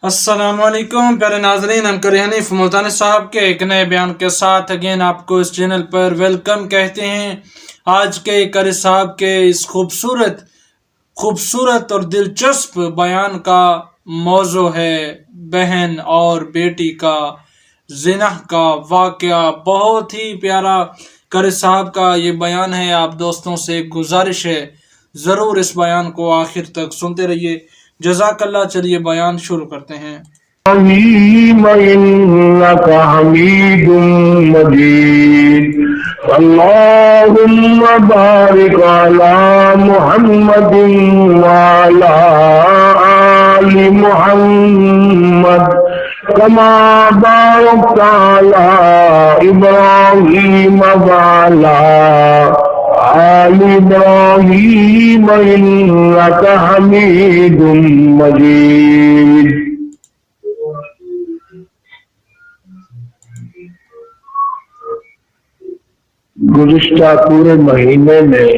السلام علیکم پیارے ناظرین، ہم حنیف ملتانی صاحب کے ایک نئے بیان کے ساتھ اگین آپ کو اس چینل پر ویلکم کہتے ہیں۔ آج کے قاری صاحب کے اس خوبصورت اور دلچسپ بیان کا موضوع ہے بہن اور بیٹی کا زنا کا واقعہ۔ بہت ہی پیارا قاری صاحب کا یہ بیان ہے۔ آپ دوستوں سے گزارش ہے ضرور اس بیان کو آخر تک سنتے رہیے، جزاک اللہ۔ چلیے بیان شروع کرتے ہیں۔ إنك حميد مجيد اللهم بارك على محمد وعلى آل محمد كما باركت على إبراهيم وعلى آل إبراهيم إنك حميد مجيد۔ گزشتہ پورے مہینے میں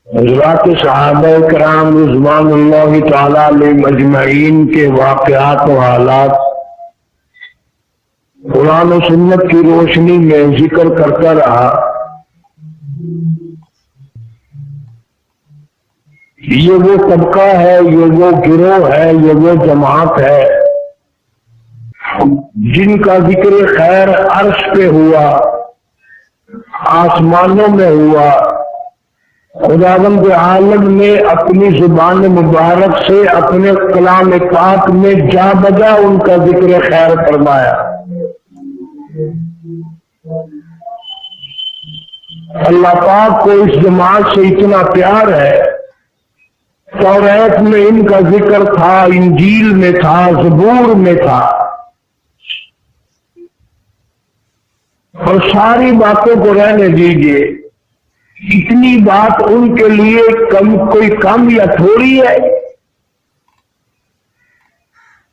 حضرات صحابہ کرام رضوان اللہ تعالی علیہ مجمعین کے واقعات و حالات قرآن و سنت کی روشنی میں ذکر کرتا رہا۔ یہ وہ طبقہ ہے، یہ وہ گروہ ہے، یہ وہ جماعت ہے جن کا ذکر خیر عرش پہ ہوا، آسمانوں میں ہوا۔ خداوند عالم نے اپنی زبان مبارک سے اپنے کلام پاک میں جا بجا ان کا ذکر خیر فرمایا۔ اللہ پاک کو اس جماعت سے اتنا پیار ہے، توریت میں ان کا ذکر تھا، انجیل میں تھا، زبور میں تھا، اور ساری باتوں کو رہنے دیجیے۔ اتنی بات ان کے لیے کوئی کم یا تھوڑی ہے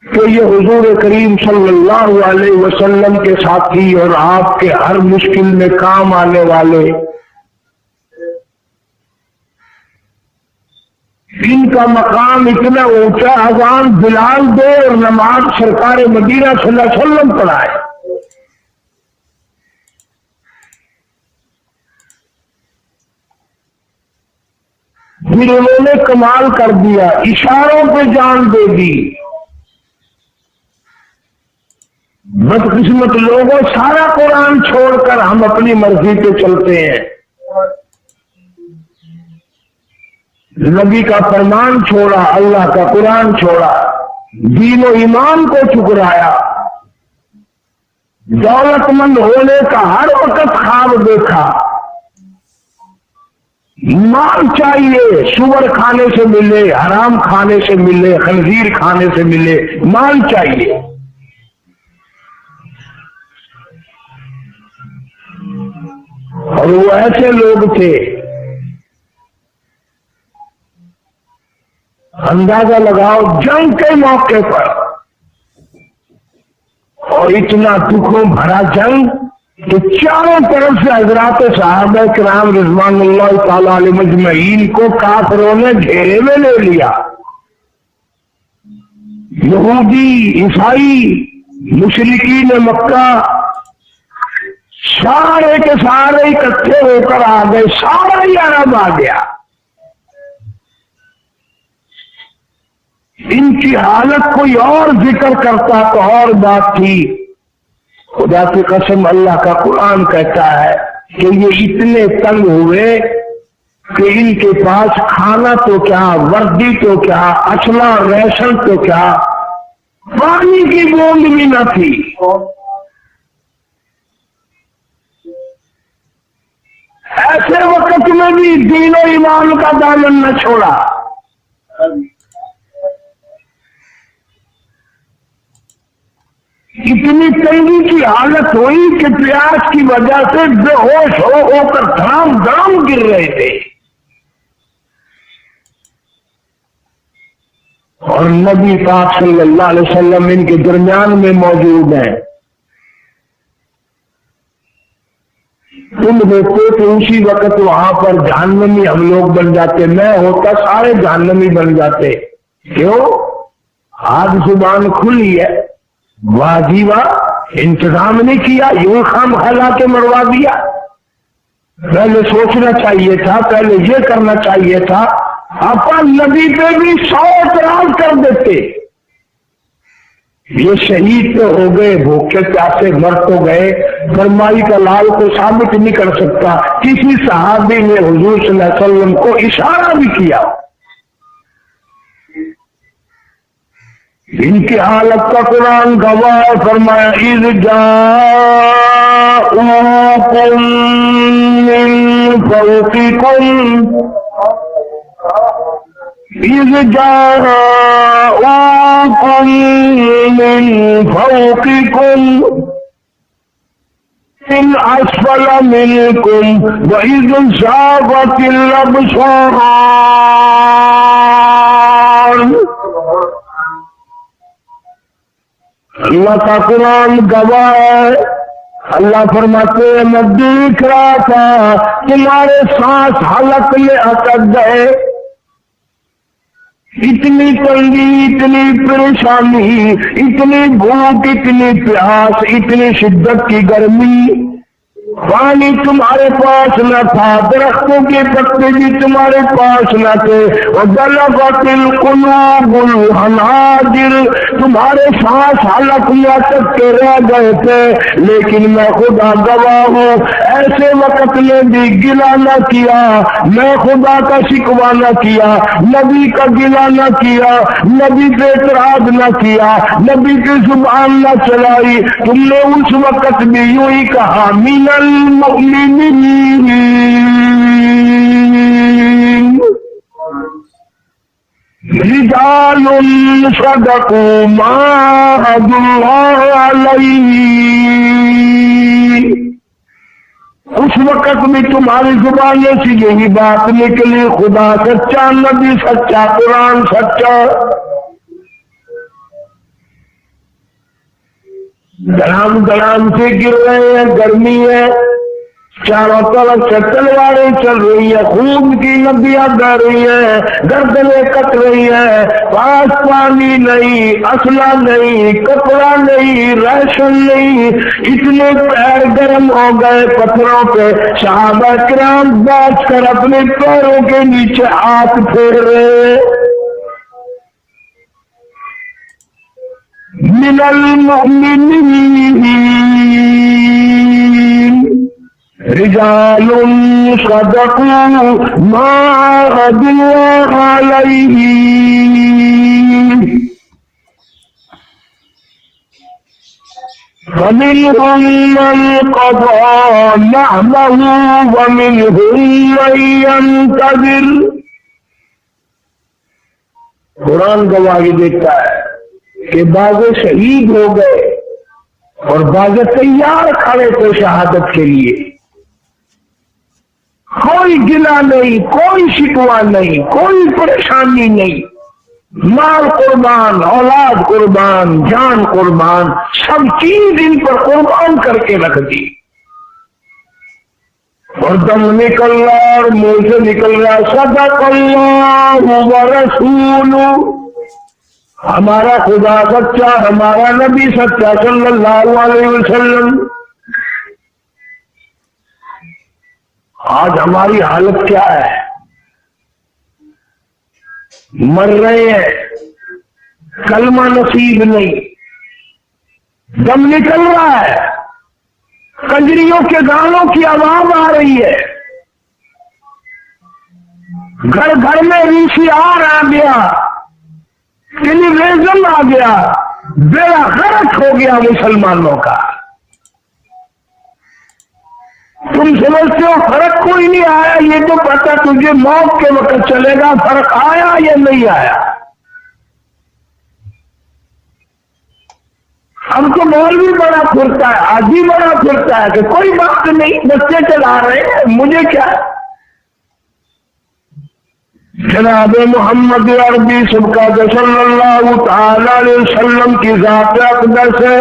کہ یہ حضور کریم صلی اللہ علیہ وسلم کے ساتھی اور آپ کے ہر مشکل میں کام آنے والے، ان کا مقام اتنا اونچا، اذان بلال دے اور نماز سرکار مدینہ صلی اللہ علیہ وسلم پڑھائے۔ پھر انہوں نے کمال کر دیا، اشاروں پہ جان دے دی۔ بدقسمت لوگوں، سارا قرآن چھوڑ کر ہم اپنی مرضی پہ چلتے ہیں، نبی کا فرمان چھوڑا، اللہ کا قرآن چھوڑا، دین و ایمان کو ٹھکرایا، دولت مند ہونے کا ہر وقت خواب دیکھا، مال چاہیے، سور کھانے سے ملے، حرام کھانے سے ملے، خنزیر کھانے سے ملے، مال چاہیے۔ اور وہ ایسے لوگ تھے، اندازہ لگاؤ جنگ کے موقع پر، اور اتنا دکھوں بھرا جنگ کہ چاروں طرف سے حضرات صحابہ کرام رضوان اللہ تعالی علیہ مجمعین کو کافروں نے گھیرے میں لے لیا۔ یہودی، عیسائی، مشرکین مکہ سارے کے سارے اکٹھے ہو کر آ گئے، سارا ہی عرب آ گیا۔ ان کی حالت کوئی اور ذکر کرتا تو اور بات تھی۔ خدا کی قسم، اللہ کا قرآن کہتا ہے کہ یہ اتنے تنگ ہوئے کہ ان کے پاس کھانا تو کیا، وردی تو کیا، اسلحہ ریشن تو کیا، پانی کی بوند بھی نہ تھی۔ ایسے وقت میں بھی دین و ایمان کا دامن نہ چھوڑا۔ اتنی تنگی کی حالت ہوئی کہ پیاس کی وجہ سے بے ہوش ہو کر دھڑام دھڑام گر رہے تھے، اور نبی پاک صلی اللہ علیہ وسلم ان کے درمیان میں موجود ہیں۔ تم ہوتے تو اسی وقت وہاں پر جہنمی ہم لوگ بن جاتے، میں ہوتا سارے جہنمی بن جاتے۔ کیوں؟ آج زبان کھلی ہے، واہ جی واہ، انتظام نہیں کیا، یوں خام خلا کے مروا دیا، پہلے سوچنا چاہیے تھا، پہلے یہ کرنا چاہیے تھا۔ اپن نبی پہ بھی 100 اعتراض کر دیتے، یہ شہید تو ہو گئے، بھوکے پیاسے مر تو گئے، فرمائی کا لال کو ثابت نہیں کر سکتا، کسی صحابی نے حضور صلی اللہ علیہ وسلم کو اشارہ بھی کیا، ان کی حالت کا قرآن گواہ ہے۔ فرمایا اذ جاءوکم من فوقکم اذ جاءوکم من فوقکم من اسفل منکم واذ زاغت الابصار۔ اللہ کا قرآن گواہ ہے، اللہ فرماتے ہیں میں دیکھ رہا تھا تمہارے سانس حلق میں اٹک گئے، اتنی تنگی، اتنی پریشانی، اتنی بھوک، اتنی پیاس، اتنی شدت کی گرمی، پانی تمہارے پاس نہ تھا، درختوں کے پتے بھی تمہارے پاس نہ تھے، وَبَلَغَتِ الْقُلُوبُ الْحَنَاجِرَ، تمہارے سانس حلق میں اٹک کے رہ گئے تھے، لیکن میں خدا گواہ ہوں، ایسے وقت میں بھی گلہ نہ کیا، میں خدا کا شکوہ نہ کیا، نبی کا گلہ نہ کیا، نبی پہ اعتراض نہ کیا، نبی کی زبان نہ چلائی، تم نے اس وقت بھی یوں ہی کہا من المؤمنین رجال صدقوا ما عاهدوا اللہ علیہ، اس وقت میں تمہاری زبانوں سے یہی بات نکلی، خدا سچا، نبی سچا، قرآن سچا۔ دھڑام دھڑام سے گر رہے ہیں، گرمی ہے، چاروں طرف سے تلواریں چل رہی ہیں، خون کی ندیاں بہ رہی ہیں، گردنیں کٹ رہی ہیں، پاس پانی نہیں، اسلحہ نہیں، کپڑا نہیں، راشن نہیں، اتنے پیر گرم ہو گئے پتھروں پہ، صحابہ کرام بیٹھ کر اپنے پیروں کے نیچے ہاتھ پھیر رہے۔ من المؤمنین رجال صدقوا ما عاهدوا اللہ علیہ، فمنهم من قضى نحبه ومنهم من ينتظر۔ قرآن گواہی دیتا ہے کہ بعض شہید ہو گئے اور بعض تیار کھڑے تھے شہادت کے لیے، کوئی گلہ نہیں، کوئی شکوہ نہیں، کوئی پریشانی نہیں، مال قربان، اولاد قربان، جان قربان، سب چیز ان پر قربان کر کے رکھ دی، اور دم نکل رہا اور منہ سے نکل رہا صدق اللہ ورسولہ، ہمارا خدا سچا، ہمارا نبی سچا صلی اللہ علیہ وسلم۔ آج ہماری حالت کیا ہے؟ مر رہے ہیں، کلمہ نصیب نہیں، دم نکل رہا ہے، کنجریوں کے گانوں کی آواز آ رہی ہے، گھر گھر میں VCR آ گیا، ٹیلی ویژن آ گیا، بیڑا غرق ہو گیا مسلمانوں کا۔ تم سمجھتے ہو فرق کوئی نہیں آیا، یہ تو پتہ تجھے موت کے وقت چلے گا فرق آیا یا نہیں آیا۔ ہم کو مولوی بڑا پھرتا ہے، حاجی بڑا پھرتا ہے کہ کوئی بات نہیں، بچے چلا رہے ہیں، مجھے کیا۔ جناب محمد عربی سبقہ صلی اللہ تعالی علیہ وسلم کی ذات اقدس ہے،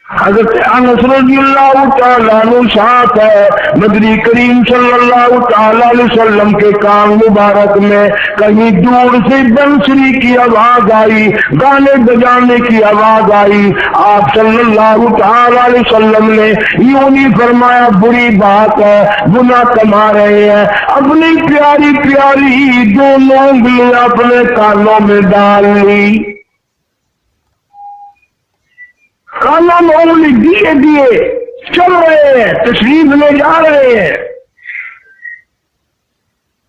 حضرت انس رضی اللہ تعالیٰ عنہ ساتھ ہے، نبی کریم صلی اللہ تعالیٰ علیہ وسلم کے کان مبارک میں کہیں دور سے بنسری کی آواز آئی، گانے بجانے کی آواز آئی۔ آپ صلی اللہ تعالیٰ علیہ وسلم نے یوں نہیں فرمایا بری بات ہے، گناہ کما رہے ہیں، اپنی پیاری پیاری دونوں انگلیاں اپنے کانوں میں ڈال لی، کانا انگلی دیے دیے چل رہے ہیں، تشریف لے جا رہے ہیں۔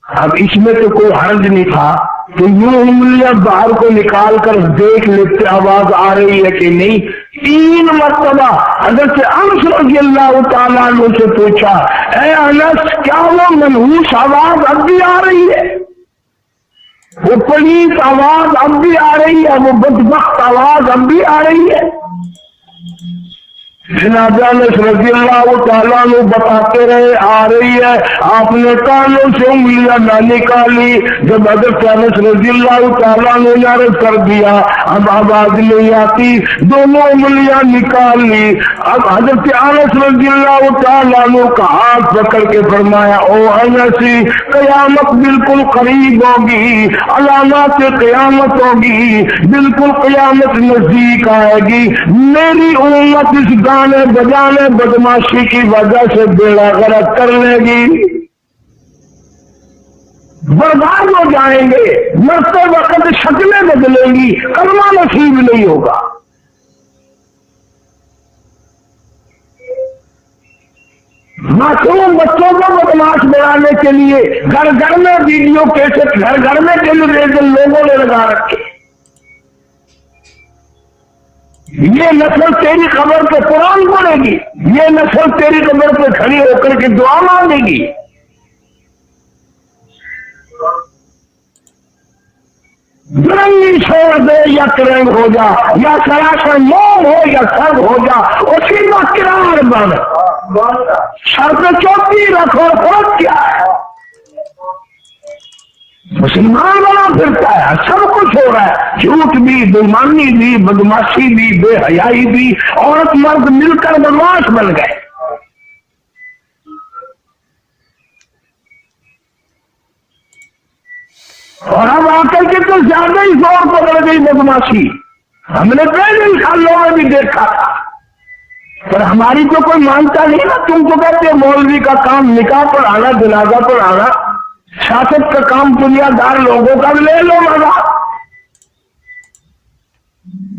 اب اس میں تو کوئی حرج نہیں تھا کہ یوں انگلیاں باہر کو نکال کر دیکھ لیتے آواز آ رہی ہے کہ نہیں۔ 3 مرتبہ حضرت انس رضی اللہ تعالیٰ عنہ سے پوچھا، اے انس کیا وہ منحوس آواز اب بھی آ رہی ہے؟ وہ پلیت آواز اب بھی آ رہی ہے؟ وہ بدبخت آواز اب بھی آ رہی ہے؟ جناب انس رضی اللہ تعالیٰ عنہ بتاتے رہے آ رہی ہے۔ آپ نے کانوں سے انگلیاں نہ نکالی۔ جب حضرت انس رضی اللہ تعالیٰ عنہ نے عرض کر دیا اب آواز نہیں آتی، دونوں انگلیاں نکال لی۔ اب حضرت انس رضی اللہ تعالیٰ عنہ کا ہاتھ پکڑ کے فرمایا، او انسی، قیامت بالکل قریب ہوگی، علامات قیامت ہوگی، بالکل قیامت نزدیک آئے گی۔ میری امت اس گانے بجانے بدماشی کی وجہ سے بیڑا غرق کر لے گی، برباد ہو جائیں گے، مرتے وقت شکلیں بدلیں گی، کلمہ نصیب نہیں ہوگا۔ معصوم بچوں کو بدماش بنانے کے لیے گھر گھر میں ویڈیو کیسٹ، گھر گھر میں ٹیلی ویژن لوگوں نے لگا رکھے۔ یہ نسل تیری قبر پہ قرآن پڑھے گی، یہ نسل تیری قبر پہ کھڑی ہو کر کے دعا مانگے گی۔ برنگی چھوڑ دے یا کرنگ ہو جا، یا سراسر موم ہو یا سرد ہو جا، اسی کا کرار بن، سر پہ چوٹی رکھو، فرق کیا ہے؟ مسلمان بنا پھرتا ہے، سب کچھ ہو رہا ہے، جھوٹ بھی، بےمانی بھی، بدماشی بھی، بے حیائی بھی، عورت مرد مل کر بدماش بن گئے۔ اور اب آ کر کے تو زیادہ ہی زور پکڑ گئی بدماشی۔ ہم نے پہلے ہی سالوں میں بھی دیکھا تھا، پر ہماری تو کوئی مانتا نہیں نا۔ تم تو کہتے مولوی کا کام نکاح پڑھانا، جنازہ پڑھانا، سیاست کا کام دنیا دار لوگوں کا لے لو مزہ۔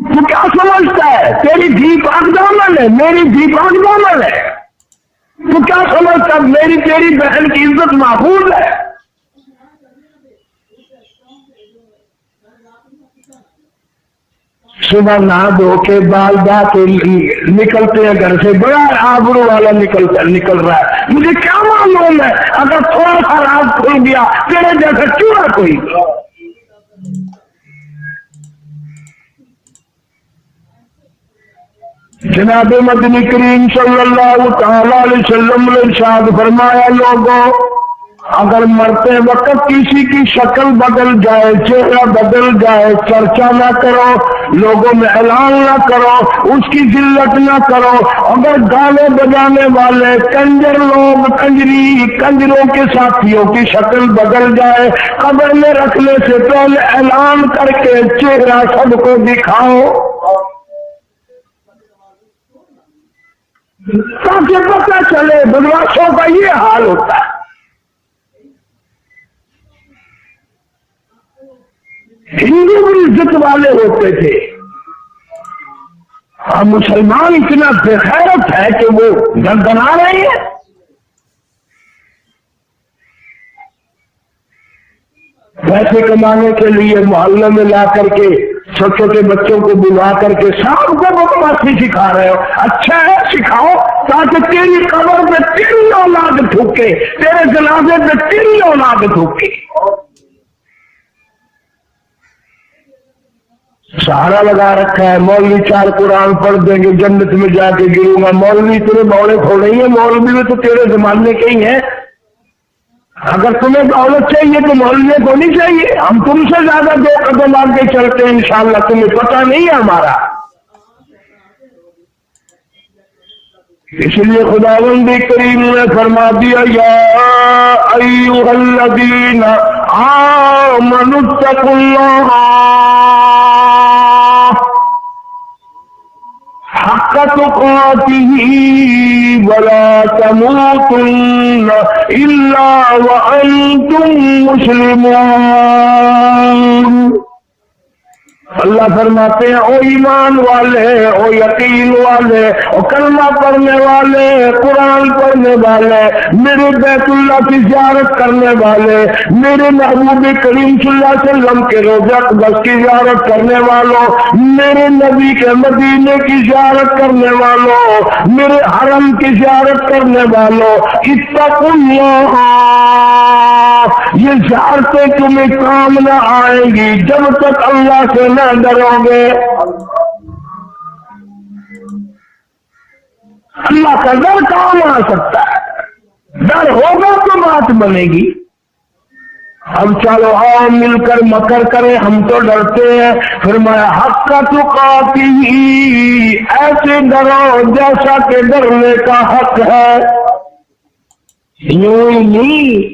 تو کیا سمجھتا ہے تیری دھی پاک دامن ہے، میری دھی پاک دامن ہے؟ تو کیا سمجھتا میری تیری بہن کی عزت محفوظ ہے؟ صبح نہا دھو کے بال با کے نکلتے ہیں گھر سے، بڑا آبرو والا نکل رہا ہے۔ مجھے کیا معلوم ہے اگر تھوڑا سا راز کھل گیا تیرے جیسا چورا کوئی۔ جناب مدنی کریم صلی اللہ تعالی علیہ وسلم نے ارشاد فرمایا، لوگوں اگر مرتے وقت کسی کی شکل بدل جائے، چہرہ بدل جائے، چرچا نہ کرو، لوگوں میں اعلان نہ کرو، اس کی ذلت نہ کرو۔ اگر گانے بجانے والے کنجر لوگ، کنجروں کے ساتھیوں کی شکل بدل جائے، قبر میں رکھنے سے پہلے اعلان کر کے چہرہ سب کو دکھاؤ تاکہ پتہ چلے۔ بدماشوں کا یہ حال ہوتا ہے۔ ہندو بھی عزت والے ہوتے تھے، اور مسلمان اتنا بے غیرت ہے کہ وہ گنگنا رہے ہیں۔ پیسے کمانے کے لیے محلے میں لا کر کے چھوٹے چھوٹے بچوں کو بلا کر کے سب کو بدماشی سکھا رہے ہو۔ اچھا ہے، سکھاؤ تاکہ تیری قبر پہ تیری اولاد تھوکے، تیرے جنازے پہ تیری اولاد تھوکے۔ سہارا لگا رکھا ہے، مولوی 4 قرآن پڑھ دیں گے جنت میں جا کے گروں گا۔ مولوی تیرے بولے تھوڑے ہی ہیں، مولوی میں تو تیرے زمانے کے ہی ہیں۔ اگر تمہیں دولت چاہیے تو مولوی کو نہیں چاہیے، ہم تم سے زیادہ 2 قدم آگے چلتے ہیں انشاءاللہ، تمہیں پتہ نہیں ہے ہمارا۔ اس لیے خداوند کریم نے فرما دیا یا ایھا الذین آمنوا اتقوا اللہ حق تقاته ولا تموتن الا وانتم مسلمون۔ اللہ فرماتے ہیں او ایمان والے، او یقین والے، او کلمہ پڑھنے والے، قرآن پڑھنے والے، میرے بیت اللہ کی زیارت کرنے والے، میرے محبوب کریم صلی اللہ علیہ وسلم کے روضہ اقدس کی زیارت کرنے والوں، میرے نبی کے مدینے کی زیارت کرنے والوں، میرے حرم کی زیارت کرنے والوں، اتقوا اللہ، یہ زیارتیں تمہیں کام نہ آئیں گی جب تک اللہ سے نہ ڈرو گے۔ اللہ کا ڈر کام آ سکتا ہے، ڈر ہوگا تو بات بنے گی۔ اب چلو آؤ مل کر مکر کریں، ہم تو ڈرتے ہیں، فرمایا حق تقاتی، ایسے ڈرو جیسا کہ ڈرنے کا حق ہے، یوں ہی نہیں۔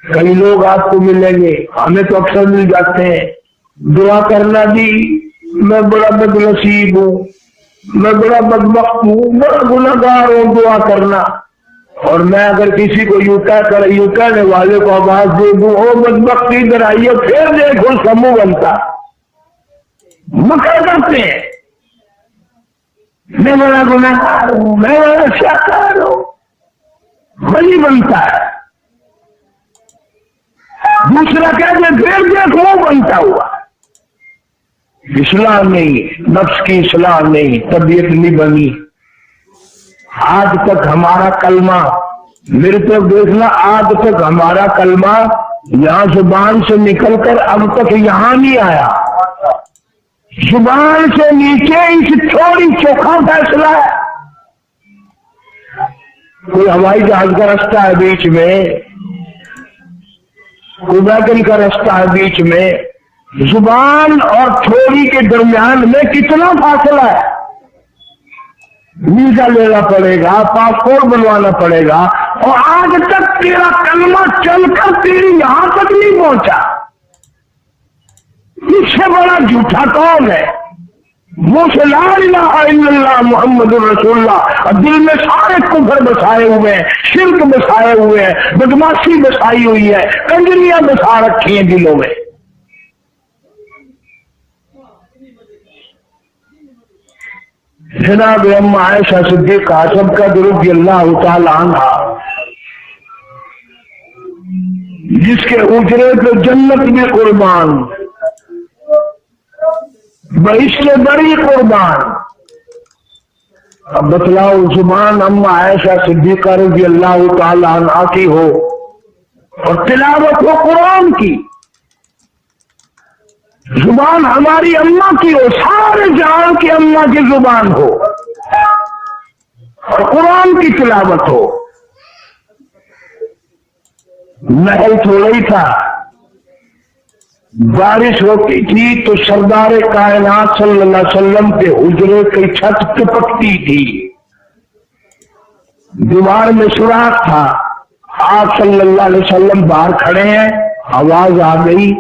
کئی لوگ آپ کو ملیں گے، ہمیں تو اکثر مل جاتے ہیں، دعا کرنا جی میں بڑا بد نصیب ہوں، میں بڑا بدبخت ہوں، بڑا گنہگار ہوں، دعا کرنا۔ اور میں اگر کسی کو یوں کہنے والے کو آواز دے دوں او بدبخت ادھر آئیے، پھر دیکھو سمو بنتا، مکر کرتے ہیں، میں بڑا گنہگار ہوں، میں بڑا شاکار ہوں، وہی بنتا ہے۔ دوسرا کہتے پھر دیکھو بنتا ہوا۔ اصلاح نہیں، نفس کی اصلاح نہیں، طبیعت نہیں بنی۔ آج تک ہمارا کلمہ، میرے طرف دیکھنا، آج تک ہمارا کلمہ یہاں زبان سے نکل کر اب تک یہاں نہیں آیا، زبان سے نیچے اس تھوڑی چوکھا فیصلہ ہے۔ کوئی ہوائی جہاز کا رستہ ہے بیچ میں، کوئی ویگن کا رستہ ہے بیچ میں، زبان اور تھوڑی کے درمیان میں کتنا فاصلہ ہے؟ ویزا لینا پڑے گا، پاسپورٹ بنوانا پڑے گا، اور آج تک تیرا کلمہ چل کر تیری یہاں تک نہیں پہنچا۔ اس سے بڑا جھوٹا کون ہے؟ وہ سے لا الہ الا اللہ محمد رسول اللہ، اور دل میں سارے کفر بسائے ہوئے ہیں، شرک بسائے ہوئے ہیں، بدماشی بسائی ہوئی ہے، کنجریاں بسا رکھی ہیں دلوں میں۔ جناب ام عائشہ صدیقہ سبقہ رضی اللہ تعالی عنہ، جس کے اجرے پہ جنت میں قربان، بہشت بڑی قربان۔ اب بتلاؤ زبان ام عائشہ صدیقہ رضی اللہ تعالی عنہ کی ہو اور تلاوت ہو قرآن کی، زبان ہماری اماں کی ہو، سارے جہان کی اماں کی زبان ہو، اور قرآن کی تلاوت ہو۔ محل تھوڑا ہی تھا، بارش ہوتی تھی تو سردار کائنات صلی اللہ علیہ وسلم کے حجرے کی چھت ٹپکتی تھی، دیوار میں سوراخ تھا، آپ صلی اللہ علیہ وسلم باہر کھڑے ہیں، آواز آ گئی،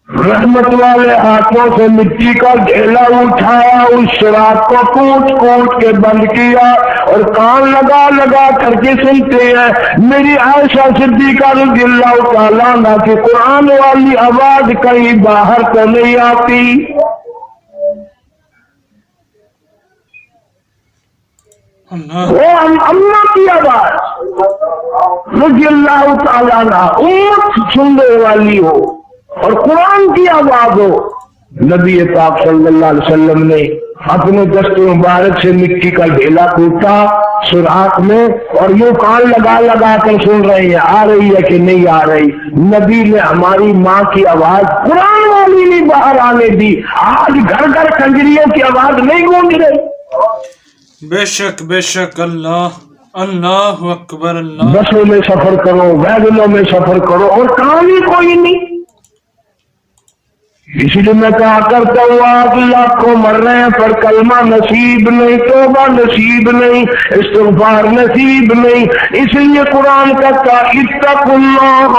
رحمت والے ہاتھوں سے مٹی کا ڈھیلا اٹھایا، اس سوراخ کو کوٹ کوٹ کے بند کیا، اور کان لگا لگا کر کے سنتے ہیں میری عائشہ صدیقہ رضی اللہ تعالیٰ عنہ کی قرآن والی آواز کہیں باہر تو نہیں آتی۔ وہ اماں کی آواز رضی اللہ تعالیٰ عنہ، امت سننے والی ہو اور قرآن کی آواز ہو۔ نبی پاک صلی اللہ علیہ وسلم نے اپنے دست مبارک سے مٹی کا ڈھیلا کوٹا سوراخ میں، اور یوں کان لگا لگا کر سن رہے ہیں آ رہی ہے کہ نہیں آ رہی۔ نبی نے ہماری ماں کی آواز قرآن والی نہیں باہر آنے دی۔ آج گھر گھر کنجریوں کی آواز نہیں گونج رہی۔ بے شک بے شک، اللہ اللہ اکبر، اللہ۔ بسوں میں سفر کرو، ویگنوں میں سفر کرو، اور کام ہی کوئی نہیں۔ اسی لیے میں کہا کرتا ہوں آپ لاکھوں مر رہے ہیں پر کلمہ نصیب نہیں، توبہ نصیب نہیں، استغفار نصیب نہیں۔ اس لیے قرآن کہتا اتقوا اللہ،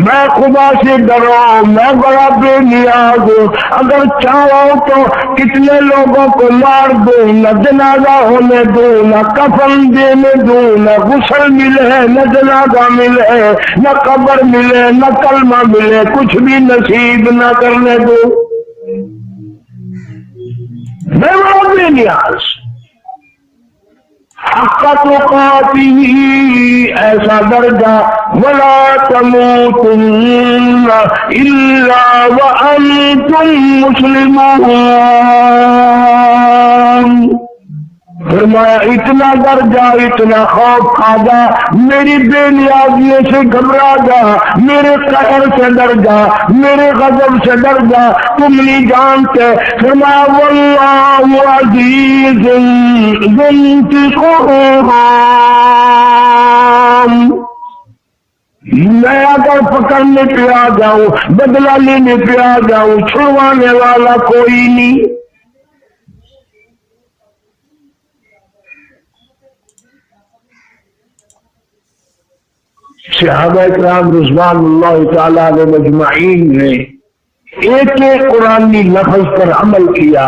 میں خدا سے ڈرو، میں بڑا بے نیاز ہوں، اگر چاہو تو کتنے لوگوں کو مار دوں، نہ جنازہ ہونے دوں، نہ کفن دینے دوں، نہ غسل ملے، نہ جنازہ ملے، نہ قبر ملے، نہ کلمہ ملے، کچھ بھی نصیب نہ کرنے دوں، میں بڑا بے نیاز۔ حق تقاته، ایسا درجہ، ولا تموتن الا وانتم مسلمون، فرمایا اتنا ڈر جا، اتنا خوف کھا جا، میری بے نیازیوں سے گھبرا جا، میرے قہر سے ڈر جا، میرے غضب سے ڈر جا، تم نہیں جانتے۔ فرمایا واللہ عزیز ذو انتقام، میں اگر پکڑنے پہ آ جاؤں، بدلہ لینے پہ آ جاؤں، چھڑوانے والا کوئی نہیں۔ صحابہ کرام رضوان اللہ تعالی علیہ مجمعین نے ایک ایک قرآنی لفظ پر عمل کیا،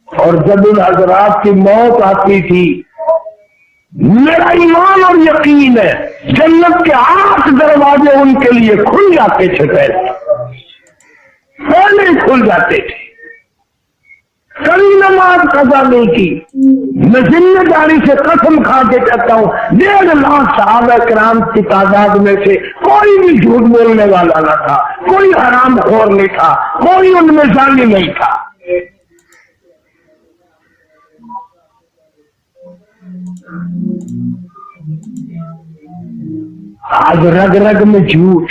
اور جب ان حضرات کی موت آتی تھی، میرا ایمان اور یقین ہے جنت کے 8 دروازے ان کے لیے کھل جاتے تھے، پہلے ہی کھل جاتے تھے، کبھی نماز قضا نہیں کی۔ میں ذمہ داری سے قسم کھا کے کہتا ہوں 1.5 لاکھ صحابہ کرام کی تعداد میں سے کوئی بھی جھوٹ بولنے والا نہ تھا، کوئی حرام خور نہیں تھا، کوئی ان میں ظالم نہیں تھا۔ آج رگ رگ میں جھوٹ،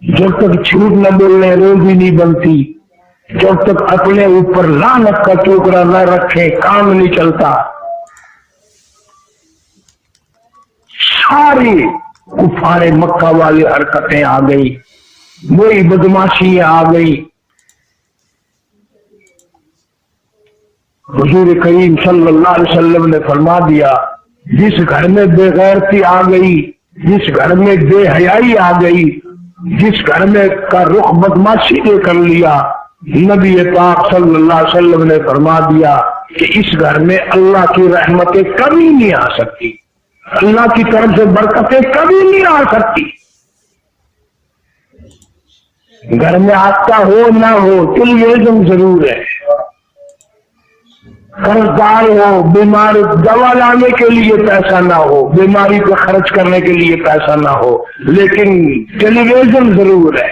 جب تک جھوٹ نہ بولنے روزی نہیں بنتی، جب تک اپنے اوپر لعنت کا ٹوکرا نہ رکھے کام نہیں چلتا۔ ساری کفار مکہ والی حرکتیں آ گئی، وہی بدماشیاں آ گئی۔ حضور کریم صلی اللہ علیہ وسلم نے فرما دیا جس گھر میں بے غیرتی آ گئی، جس گھر میں بے حیائی آ گئی، جس گھر میں کا رخ بدماشی نے کر لیا، نبی پاک صلی اللہ علیہ وسلم نے فرما دیا کہ اس گھر میں اللہ کی رحمتیں کبھی نہیں آ سکتی، اللہ کی طرف سے برکتیں کبھی نہیں آ سکتی۔ گھر میں آتا ہو نہ ہو ٹیلیویژن ضرور ہے، قرضدار ہو، بیمار دوا لانے کے لیے پیسہ نہ ہو، بیماری پہ خرچ کرنے کے لیے پیسہ نہ ہو، لیکن ٹیلی ویژن ضرور ہے،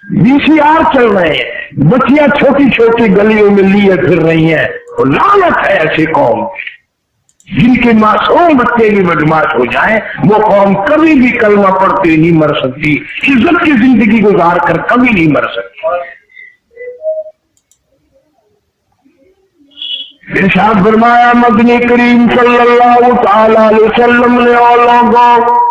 VCR چل رہے ہیں، بچیاں چھوٹی چھوٹی گلیوں میں لیے پھر رہی ہیں۔ لعنت ہے ایسی قوم جن کے معصوم بچے بھی بدماش ہو جائیں، وہ قوم کبھی بھی کلمہ پڑھتے نہیں مر سکتی، عزت کی زندگی گزار کر کبھی نہیں مر سکتی۔ ارشاد فرمایا مدنی کریم صلی اللہ تعالی علیہ وسلم نے لوگوں،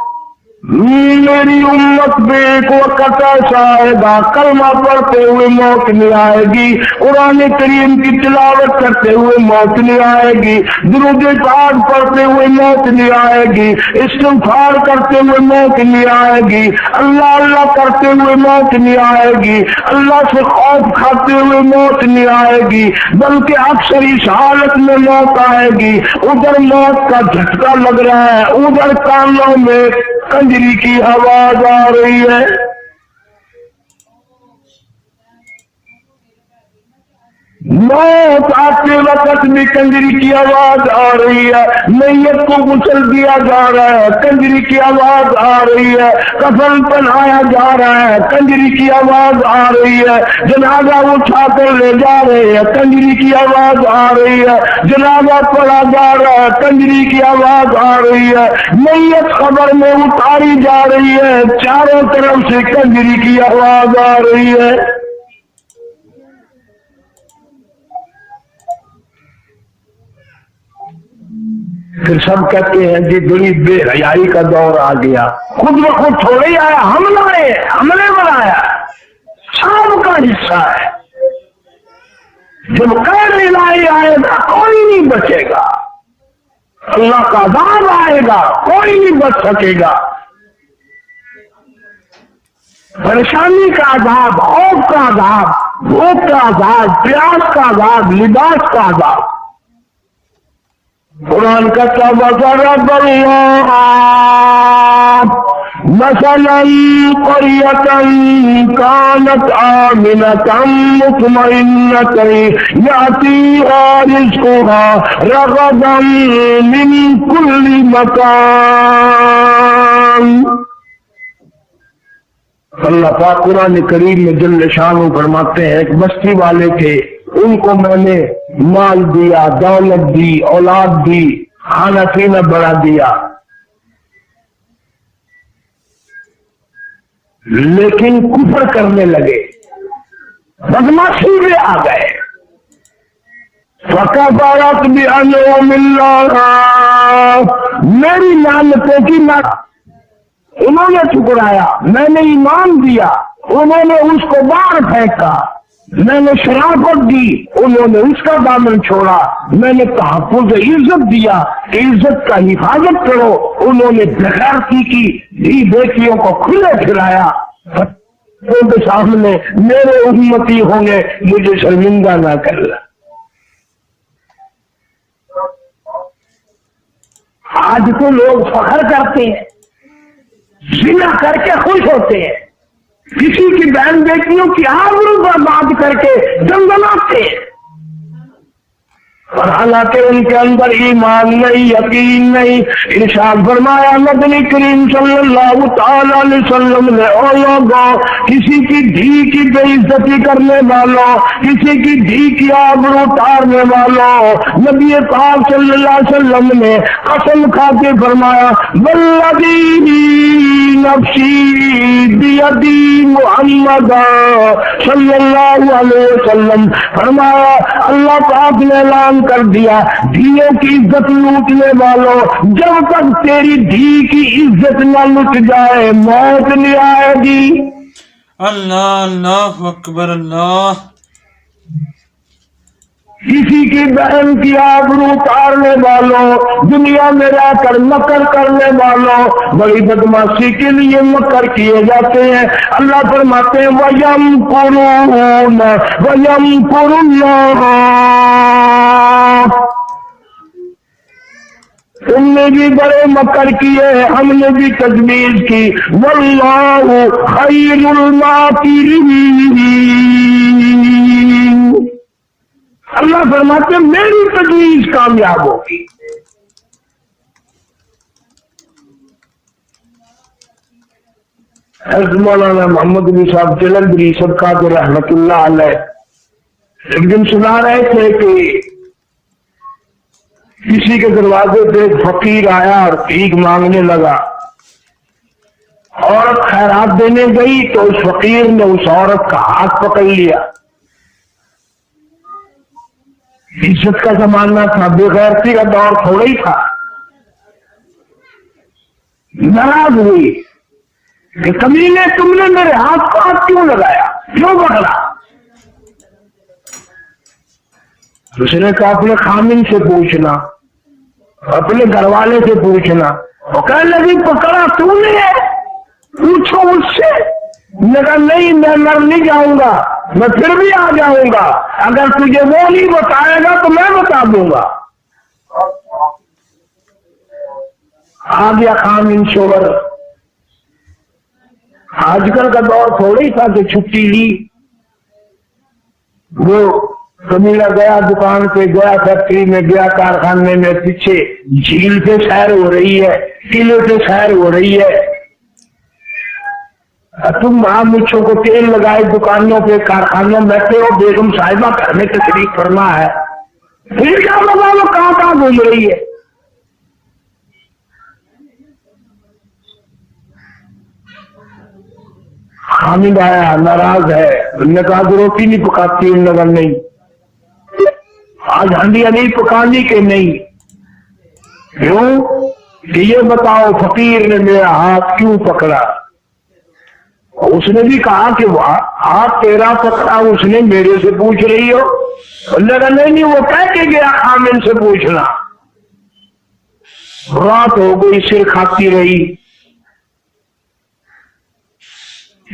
میری امت پہ ایک وقت ایسا آئے گا کلمہ پڑھتے ہوئے موت نہیں آئے گی، قرآن کریم کی تلاوت کرتے ہوئے موت نہیں آئے گی، درود پاک پڑھتے ہوئے موت نہیں آئے گی، استغفار کرتے ہوئے موت نہیں آئے گی، اللہ اللہ کرتے ہوئے موت نہیں آئے گی، اللہ سے خوف کھاتے ہوئے موت نہیں آئے گی، بلکہ اکثر اس حالت میں موت آئے گی، ادھر موت کا جھٹکا لگ رہا ہے، ادھر کانوں میں کنجری کی آواز آ رہی ہے۔ موت آتے وقت بھی کنجری کی آواز آ رہی ہے، میت کو غسل دیا جا رہا ہے، کنجری کی آواز آ رہی ہے، کفن پہنایا جا رہا ہے، کنجری کی آواز آ رہی ہے، جنازہ اٹھا کر لے جا رہے ہیں، کنجری کی آواز آ رہی ہے، جنازہ پڑھا جا رہا ہے، کنجری کی آواز آ رہی ہے، میت قبر میں اتاری جا رہی ہے، چاروں طرف سے کنجری کی آواز آ رہی ہے۔ پھر سب کہتے ہیں جی بڑی بے حیائی کا دور آ گیا. خود بخود تھوڑے ہی آیا، حملے پر آیا، سب کا حصہ ہے. جب غیر الہی آئے گا کوئی نہیں بچے گا، اللہ کا عذاب آئے گا کوئی نہیں بچ سکے گا. پریشانی کا عذاب، خوف کا عذاب، بھوک کا عذاب، پیاس کا عذاب، لباس کا عذاب. قرآن کا وضرب اللہ مثلا قرية كانت آمنة مطمئنة يأتيها رزقها رغدا من كل مكان. اللہ پاک قرآن کریم میں جل شانہ فرماتے ہیں ایک بستی والے تھے، ان کو میں نے مال دیا، دولت دی، اولاد دی، کھانا پینا بڑا دیا، لیکن کفر کرنے لگے، بدماشی میں آ گئے. فَكَفَرَتْ بِأَنْعُمِ اللَّهِ، میری نعمتوں کی نہ انہوں نے ٹھکرایا. میں نے ایمان دیا، انہوں نے اس کو باہر پھینکا. میں نے شرافت دی، انہوں نے اس کا دامن چھوڑا. میں نے تحفظ عزت دیا کہ عزت کا حفاظت کرو، انہوں نے بغیرتی کی، دھی بیٹیوں کو کھلے پھرایا. ان کے سامنے میرے امتی ہوں گے، مجھے شرمندہ نہ کرنا. آج تو لوگ فخر کرتے ہیں، زنا کر کے خوش ہوتے ہیں، کسی کی بہن بیٹیوں کی آبرو برباد کر کے دندناتے ہیں، اور حالانکہ ان کے اندر ایمان نہیں، یقین نہیں. ارشاد فرمایا نبی کریم صلی اللہ تعالی علیہ وسلم نے، او لوگوں، کسی کی دھی کی بے عزتی کرنے والوں، کسی کی دھی کی آبرو اتارنے والوں، نبی پاک صلی اللہ علیہ وسلم نے قسم کھا کے فرمایا والذی نفسی بیدی محمد صلی اللہ علیہ وسلم، فرمایا اللہ پاک نے اعلان کر دیا، دھیوں کی عزت لوٹنے والوں، جب تک تیری دھی کی عزت نہ لٹ جائے موت نہیں آئے گی. اللہ اللہ اکبر اللہ. کسی کی بہن کی آبرو اتارنے والوں، دنیا میں رہ کر مکر کرنے والوں، بڑی بدماشی کے لیے مکر کیے جاتے ہیں. اللہ فرماتے ہیں وَيَمْكُرُونَ وَيَمْكُرُ اللَّهُ، تم نے بھی بڑے مکر کیے، ہم نے بھی تجویز کی. وَاللَّهُ خَيْرُ الْمَاكِرِينَ، اللہ فرماتے ہیں میری تجویز کامیاب ہوگی. حضرت مولانا محمد علی صاحب جلندری صدقات رحمت اللہ علیہ ایک دن سنا رہے تھے کہ کسی کے دروازے پہ ایک فقیر آیا اور بھیک مانگنے لگا. عورت خیرات دینے گئی تو اس فقیر نے اس عورت کا ہاتھ پکڑ لیا. عزت کا زمانہ تھا، بے غیرتی کا دور تھوڑا ہی تھا. ناراض ہوئی کہ کمینے تم نے میرے ہاتھ کو ہاتھ کیوں لگایا، کیوں پکڑا؟ اس نے کہا اپنے خامن سے پوچھنا، اپنے گھر والے سے پوچھنا. وہ کہنے لگی پکڑا تو نے، پوچھو اس سے. میں کہا نہیں، میں مر نہیں جاؤں گا، میں پھر بھی آ جاؤں گا، اگر تجھے وہ نہیں بتائے گا تو میں بتا دوں گا. آ گیا خامن شوہر. آج کل کا دور تھوڑا ہی تھا کہ چھٹی لی. وہ کمیلا گیا دکان پہ، گیا فیکٹری میں، گیا کارخانے میں، پیچھے جھیل پہ سیر ہو رہی ہے، قلعے پہ سیر ہو رہی ہے. تم وہاں مچھوں کو تیل لگائے دکانوں پہ کارخانوں میں بیٹھے ہو، بیگم صاحبہ گھر میں تشریف فرما ہے، پھر کیا پتا وہ کہاں کہاں گھوم رہی ہے. حامد آیا ناراض ہے. انہوں نے کہا کہ روٹی نہیں پکاتی، ان لگا نہیں، آج ہنڈیاں نہیں پکانی کہ نہیں. کیوں کہ یہ بتاؤ فقیر نے میرا ہاتھ کیوں پکڑا؟ اس نے بھی کہا کہ وہ ہاتھ تیرا پکڑا اس نے میرے سے پوچھ رہی ہو؟ اللہ کا نہیں وہ کہہ کے گیا خامن سے پوچھنا۔ رات ہو گئی، سر کھاتی رہی،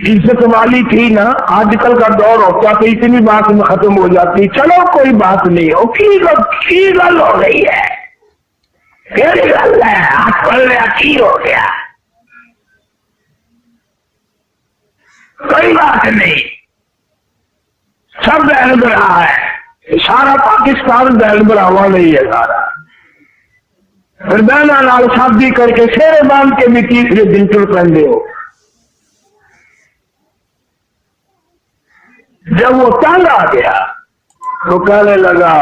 عزت والی تھی نا، آج کل کا دور ہوتا تو اتنی بات میں ختم ہو جاتی، چلو کوئی بات نہیں ہو، کی گل ہو رہی ہے، کیڑی گل ہے، ہاتھ پڑ گیا کی ہو گیا، کوئی بات نہیں، سب دہل برا ہے، سارا پاکستان دہل براوا نہیں ہے سارا۔ پھر بہنا لال شادی کر کے سیرے باندھ کے بھی تیسرے دن ٹر پہنتے ہو۔ جب وہ تنگ آ گیا تو کہنے لگا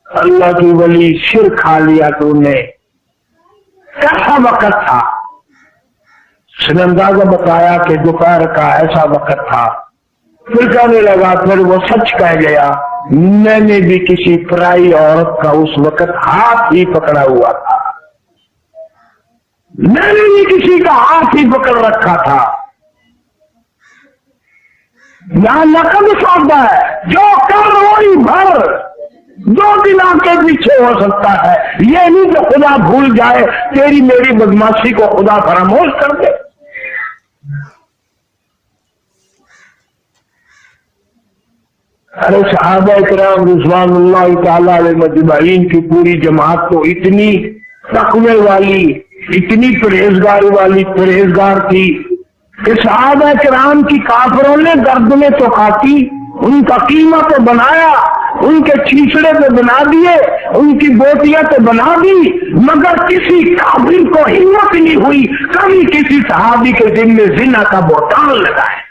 اللہ کی ولی سر کھا لیا تو نے، کیسا وقت تھا؟ اس نے اندازہ بتایا کہ دوپہر کا ایسا وقت تھا۔ پھر کہنے لگا پھر وہ سچ کہہ گیا، میں نے بھی کسی پرائی عورت کا اس وقت ہاتھ ہی پکڑا ہوا تھا، میں نے بھی کسی کا ہاتھ ہی پکڑ رکھا تھا۔ یہاں نقل سودا ہے، جو کر وہی بھر، 2 دن کے پیچھے ہو سکتا ہے، یہ نہیں کہ خدا بھول جائے، تیری میری بدماشی کو خدا فراموش کر دے۔ ارے صحابہ کرام رضوان اللہ تعالی علیہ مجمعین کی پوری جماعت تو اتنی تقوی والی، اتنی پرہیزگار تھی کہ صحابہ کرام کی کافروں نے گردنیں تو کاٹی، ان کا قیمہ تو بنایا، ان کے چھیچڑے تو بنا دیے، ان کی بوٹیاں تو بنا دی، مگر کسی کافر کو ہمت نہیں ہوئی کبھی کسی صحابی کے دل میں زنا کا بہتان لگائے۔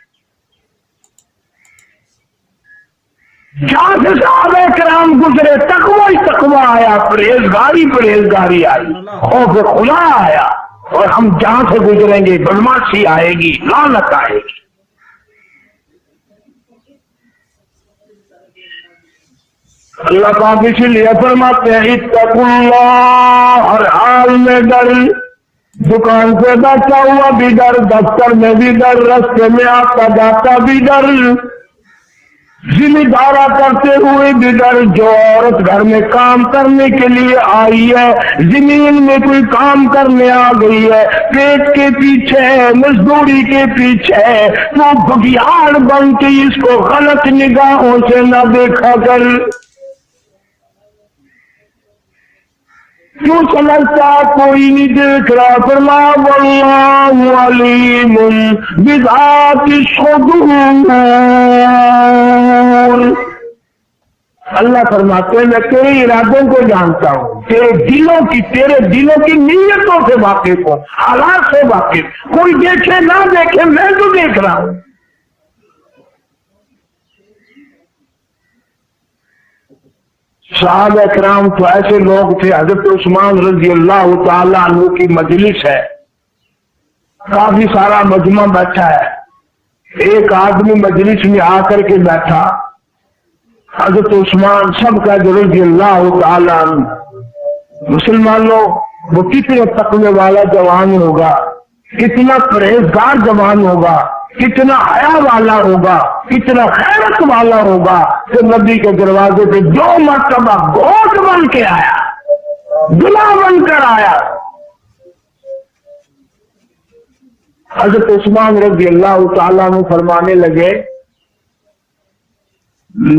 جہاں سے صحابہ کرام گزرے تقوی آیا، پرہیزگاری آئی، خوف خدا آیا، اور ہم جہاں سے گزریں گے بدماشی آئے گی، لعنت آئے گی۔ اللہ پاک اسی لیے فرماتے ہیں اتقوا اللہ، ہر حال میں ڈر، دکان سے بیٹھا ہوا بھی ڈر، دفتر میں بھی ڈر، راستے میں آتا جاتا بھی ڈر، ذمہ دارا کرتے ہوئے بھی ڈر، جو عورت گھر میں کام کرنے کے لیے آئی ہے، زمین میں کوئی کام کرنے آ گئی ہے، پیٹ کے پیچھے ہے، مزدوری کے پیچھے ہے، تو بگیاڑ بن کے اس کو غلط نگاہوں سے نہ دیکھا کر۔ کیوں سمجھتا کوئی نہیں دیکھ رہا؟ فرمایا واللہ علیم بذات الصدور، اللہ فرماتے ہیں میں تیرے ارادوں کو جانتا ہوں، تیرے دلوں کی نیتوں سے واقف ہوں، حالات سے واقف، کوئی دیکھے نہ دیکھے میں تو دیکھ رہا ہوں۔ صحابہ کرام تو ایسے لوگ تھے، حضرت عثمان رضی اللہ تعالیٰ عنہ کی مجلس ہے، کافی سارا مجمع بیٹھا ہے، ایک آدمی مجلس میں آ کر کے بیٹھا، حضرت عثمان سب کا رضی اللہ تعالیٰ عنہ، مسلمانوں وہ کتنا تقوی والا جوان ہوگا، کتنا پرہیزگار جوان ہوگا، کتنا حیا والا ہوگا، کتنا خیرت والا ہوگا کہ نبی کے دروازے پہ 2 مرتبہ گوٹ بن کے آیا، دلہا بن کر آیا۔ حضرت عثمان رضی اللہ تعالیٰ عنہ فرمانے لگے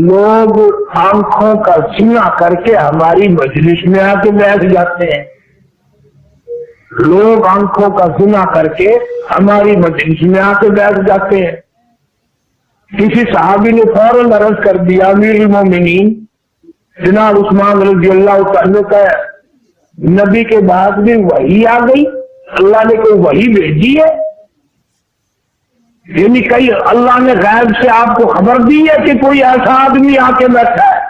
لوگ آنکھوں کا زنا کر کے ہماری مجلس میں آ کے بیٹھ جاتے ہیں، لوگ آنکھوں کا زنا کر کے ہماری مجلس میں آ کے بیٹھ جاتے ہیں۔ کسی صحابی نے فوراً عرض کر دیا امیر المومنین جناب عثمان رضی اللہ تعالیٰ کا نبی کے بعد بھی وحی آ گئی، اللہ نے کوئی وحی بھیجی ہے، یعنی کئی اللہ نے غیب سے آپ کو خبر دی ہے کہ کوئی ایسا آدمی آ کے بیٹھا ہے؟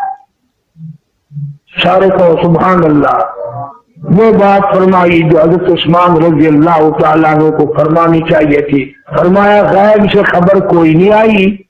سارے کو سبحان اللہ۔ وہ بات فرمائی جو حضرت عثمان رضی اللہ تعالیٰ عنہ کو فرمانی چاہیے تھی، فرمایا غیب سے خبر کوئی نہیں آئی،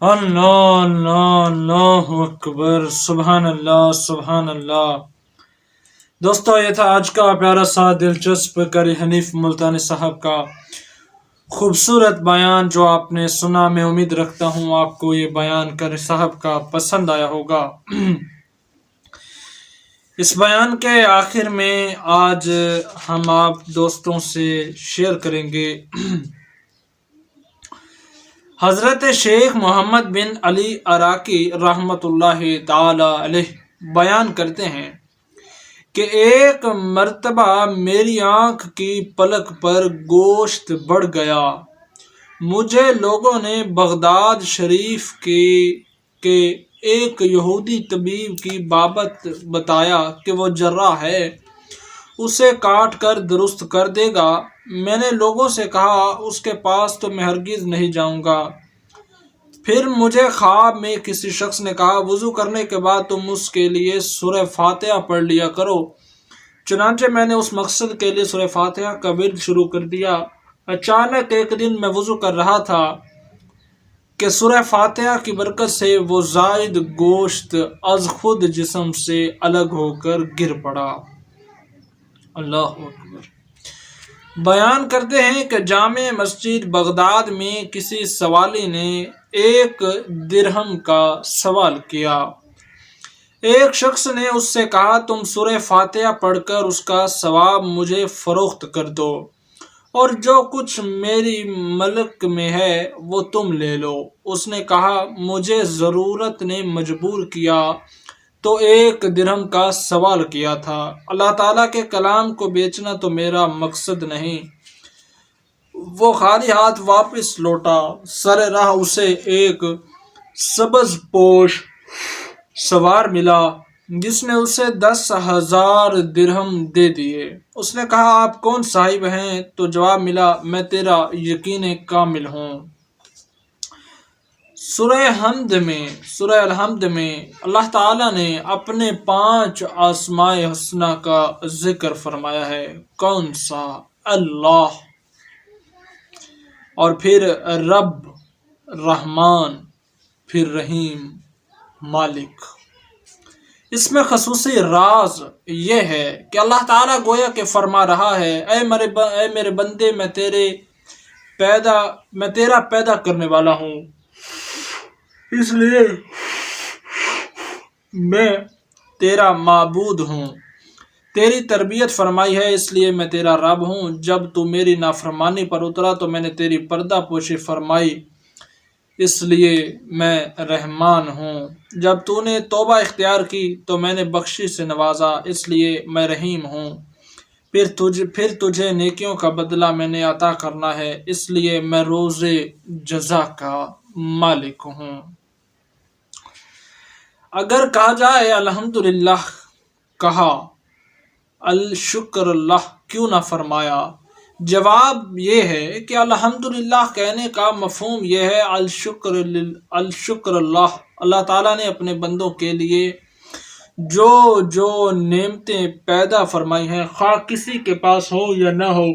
اللہ اللہ اللہ اکبر، سبحان اللہ سبحان اللہ۔ دوستو یہ تھا آج کا پیارا سا دلچسپ قاری حنیف ملتانی صاحب کا خوبصورت بیان جو آپ نے سنا۔ میں امید رکھتا ہوں آپ کو یہ بیان قاری صاحب کا پسند آیا ہوگا۔ اس بیان کے آخر میں آج ہم آپ دوستوں سے شیئر کریں گے حضرت شیخ محمد بن علی عراقی رحمۃ اللہ تعالی علیہ بیان کرتے ہیں کہ ایک مرتبہ میری آنکھ کی پلک پر گوشت بڑھ گیا۔ مجھے لوگوں نے بغداد شریف کے ایک یہودی طبیب کی بابت بتایا کہ وہ جراح ہے، اسے کاٹ کر درست کر دے گا۔ میں نے لوگوں سے کہا اس کے پاس تو میں ہرگز نہیں جاؤں گا۔ پھر مجھے خواب میں کسی شخص نے کہا وضو کرنے کے بعد تم اس کے لیے سورہ فاتحہ پڑھ لیا کرو۔ چنانچہ میں نے اس مقصد کے لیے سورہ فاتحہ کا ورد شروع کر دیا۔ اچانک ایک دن میں وضو کر رہا تھا کہ سورہ فاتحہ کی برکت سے وہ زائد گوشت از خود جسم سے الگ ہو کر گر پڑا۔ اللہ اکبر۔ بیان کرتے ہیں کہ جامع مسجد بغداد میں کسی سوالی نے 1 درہم کا سوال کیا۔ ایک شخص نے اس سے کہا تم سورہ فاتحہ پڑھ کر اس کا ثواب مجھے فروخت کر دو اور جو کچھ میری ملک میں ہے وہ تم لے لو۔ اس نے کہا مجھے ضرورت نے مجبور کیا تو 1 درہم کا سوال کیا تھا۔ اللہ تعالیٰ کے کلام کو بیچنا تو میرا مقصد نہیں۔ وہ خالی ہاتھ واپس لوٹا۔ سر راہ اسے ایک سبز پوش سوار ملا جس نے اسے 10,000 درہم دے دیے۔ اس نے کہا آپ کون صاحب ہیں؟ تو جواب ملا میں تیرا یقین کامل ہوں۔ سورہ الحمد میں اللہ تعالیٰ نے اپنے 5 اسماء حسنی کا ذکر فرمایا ہے۔ کون سا؟ اللہ، اور پھر رب، رحمان، پھر رحیم، مالک۔ اس میں خصوصی راز یہ ہے کہ اللہ تعالیٰ گویا کہ فرما رہا ہے اے میرے بندے میں تیرا پیدا کرنے والا ہوں، اس لیے میں تیرا معبود ہوں۔ تیری تربیت فرمائی ہے اس لیے میں تیرا رب ہوں۔ جب تو میری نافرمانی پر اترا تو میں نے تیری پردہ پوشی فرمائی اس لیے میں رحمان ہوں۔ جب تو نے توبہ اختیار کی تو میں نے بخشش سے نوازا اس لیے میں رحیم ہوں۔ پھر تجھے نیکیوں کا بدلہ میں نے عطا کرنا ہے اس لیے میں روز جزا کا مالک ہوں۔ اگر کہا جائے الحمدللہ کہا، الشکر اللہ کیوں نہ فرمایا؟ جواب یہ ہے کہ الحمدللہ کہنے کا مفہوم یہ ہے الشکر اللہ، اللہ تعالیٰ نے اپنے بندوں کے لیے جو نعمتیں پیدا فرمائی ہیں، خواہ کسی کے پاس ہو یا نہ ہو،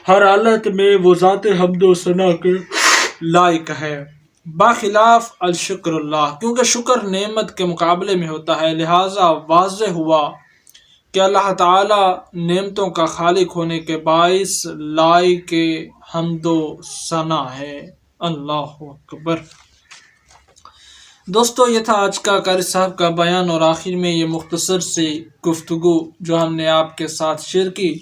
ہر حالت میں وہ ذات حمد و ثنا کے لائق ہے، باخلاف الشکر اللہ، کیونکہ شکر نعمت کے مقابلے میں ہوتا ہے۔ لہٰذا واضح ہوا کہ اللہ تعالیٰ نعمتوں کا خالق ہونے کے باعث لائق حمد و ثنا ہے۔ اللہ اکبر۔ دوستو یہ تھا آج کا قاری صاحب کا بیان، اور آخر میں یہ مختصر سی گفتگو جو ہم نے آپ کے ساتھ شیئر کی۔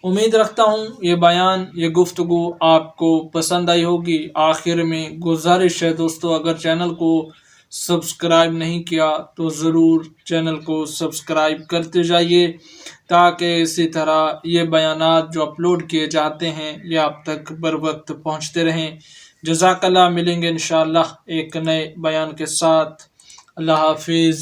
امید رکھتا ہوں یہ بیان، یہ گفتگو آپ کو پسند آئی ہوگی۔ آخر میں گزارش ہے دوستو، اگر چینل کو سبسکرائب نہیں کیا تو ضرور چینل کو سبسکرائب کرتے جائیے تاکہ اسی طرح یہ بیانات جو اپلوڈ کیے جاتے ہیں یہ آپ تک بر وقت پہنچتے رہیں۔ جزاک اللہ۔ ملیں گے انشاءاللہ ایک نئے بیان کے ساتھ۔ اللہ حافظ۔